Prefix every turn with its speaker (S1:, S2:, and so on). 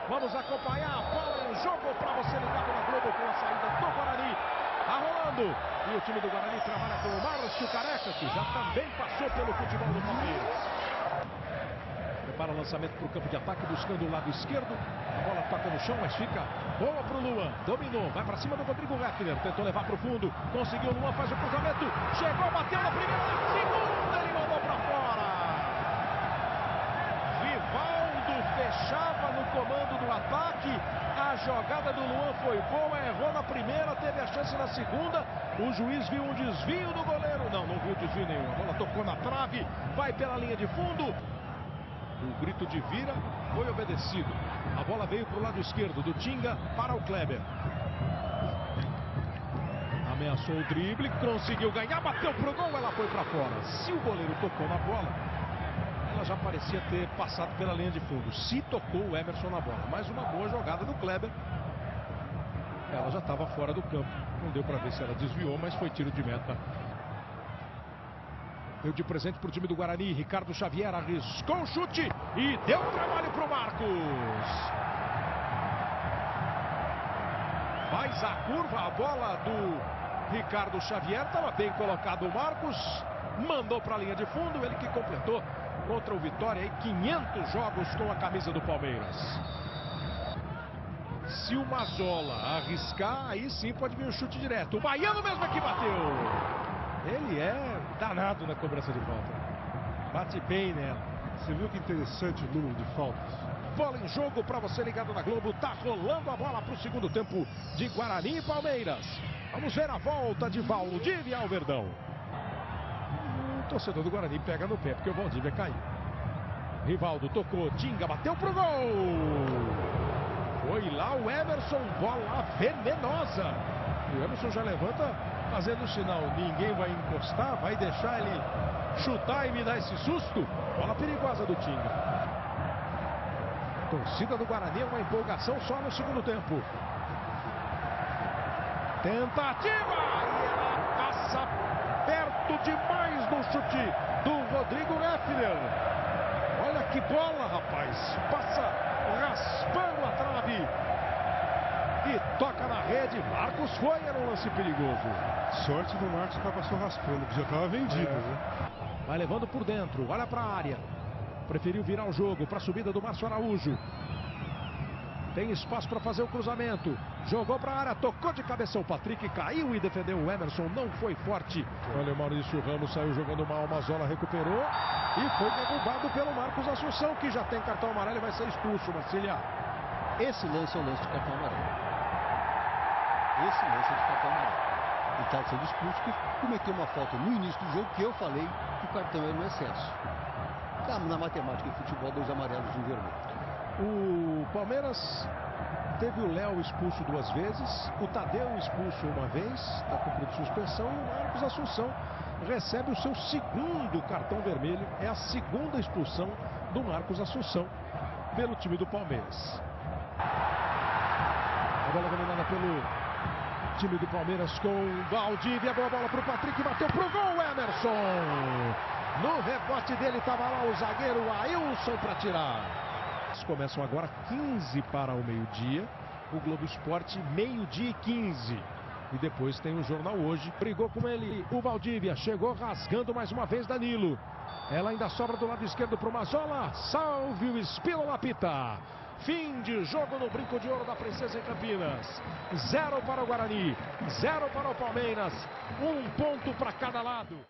S1: Vamos acompanhar a bola em jogo para você ligado na Globo com a saída do Guarani. Tá rolando. E o time do Guarani trabalha com o Márcio Careca, que já também passou pelo futebol do Palmeiras. Prepara o lançamento para o campo de ataque, buscando o lado esquerdo. A bola toca no chão, mas fica boa para o Luan. Dominou, vai para cima do Rodrigo Hefner. Tentou levar para o fundo, conseguiu. Luan faz o cruzamento. Chegou, bateu na primeira, na segunda, ele mandou para fora. Rivaldo fechava no comando do ataque. A jogada do Luan foi boa, errou na primeira, teve a chance na segunda. O juiz viu um desvio do goleiro. Não viu desvio nenhum. A bola tocou na trave, vai pela linha de fundo. O grito de vira foi obedecido. A bola veio para o lado esquerdo do Tinga para o Kleber. Ameaçou o drible, conseguiu ganhar, bateu pro gol, ela foi para fora. Se o goleiro tocou na bola, ela já parecia ter passado pela linha de fundo. Se tocou o Emerson na bola. Mais uma boa jogada do Kleber. Ela já estava fora do campo. Não deu para ver se ela desviou, mas foi tiro de meta. Deu de presente para o time do Guarani. Ricardo Xavier arriscou o chute e deu trabalho para o Marcos. Faz a curva, a bola do Ricardo Xavier. Estava bem colocado o Marcos. Mandou para a linha de fundo. Ele que completou contra o Vitória aí 500 jogos com a camisa do Palmeiras. Se o Mazzola arriscar, aí sim pode vir o chute direto. O baiano mesmo é que bateu. Ele é danado na cobrança de falta. Bate bem nela.
S2: Você viu que interessante o número de faltas?
S1: Bola em jogo para você ligado na Globo. Tá rolando a bola para o segundo tempo de Guarani e Palmeiras. Vamos ver a volta de Valdívia ao Verdão. O torcedor do Guarani pega no pé porque o Valdívia caiu. Rivaldo tocou, Tinga bateu pro gol. Foi lá o Emerson, bola venenosa. E o Emerson já levanta fazendo o sinal, ninguém vai encostar, vai deixar ele chutar e me dar esse susto. Bola perigosa do Tinga. Torcida do Guarani, uma empolgação só no segundo tempo. Tentativa! E ela passa perto demais do chute do Rodrigo Hefner. Olha que bola, rapaz. Passa raspando a trave. E toca na rede. Marcos foi, era um lance perigoso.
S2: Sorte do Marcos que passou raspando, que já estava vendido.
S1: Vai levando por dentro, olha para a área. Preferiu virar o jogo para a subida do Márcio Araújo. Tem espaço para fazer o cruzamento. Jogou para a área, tocou de cabeça o Patrick, caiu e defendeu o Emerson, não foi forte. Olha o Maurício Ramos, saiu jogando mal, o Mazzola recuperou. E foi derrubado pelo Marcos Assunção, que já tem cartão amarelo e vai ser expulso, Marcília.
S3: Esse lance é o lance de cartão amarelo. Esse lance é de cartão amarelo. Ele estava sendo expulso porque cometeu uma falta no início do jogo que eu falei que o cartão era um excesso. Tá, na matemática e futebol, 2 amarelos e 1 vermelho.
S1: O Palmeiras teve o Léo expulso 2 vezes, o Tadeu expulso 1 vez, está cumprindo suspensão, e o Marcos Assunção recebe o seu 2º cartão vermelho. É a 2ª expulsão do Marcos Assunção pelo time do Palmeiras. A bola dominada pelo time do Palmeiras com Valdívia. Boa bola para o Patrick, bateu pro gol, Emerson. No rebote dele estava lá o zagueiro Ailson para tirar. Começam agora 15 para o meio-dia. O Globo Esporte, 12h15. E depois tem o Jornal Hoje. Brigou com ele o Valdívia. Chegou rasgando mais uma vez Danilo. Ela ainda sobra do lado esquerdo para o Mazzola. Salve o Espínola apita. Fim de jogo no Brinco de Ouro da Princesa em Campinas. 0 para o Guarani, 0 para o Palmeiras. 1 ponto para cada lado.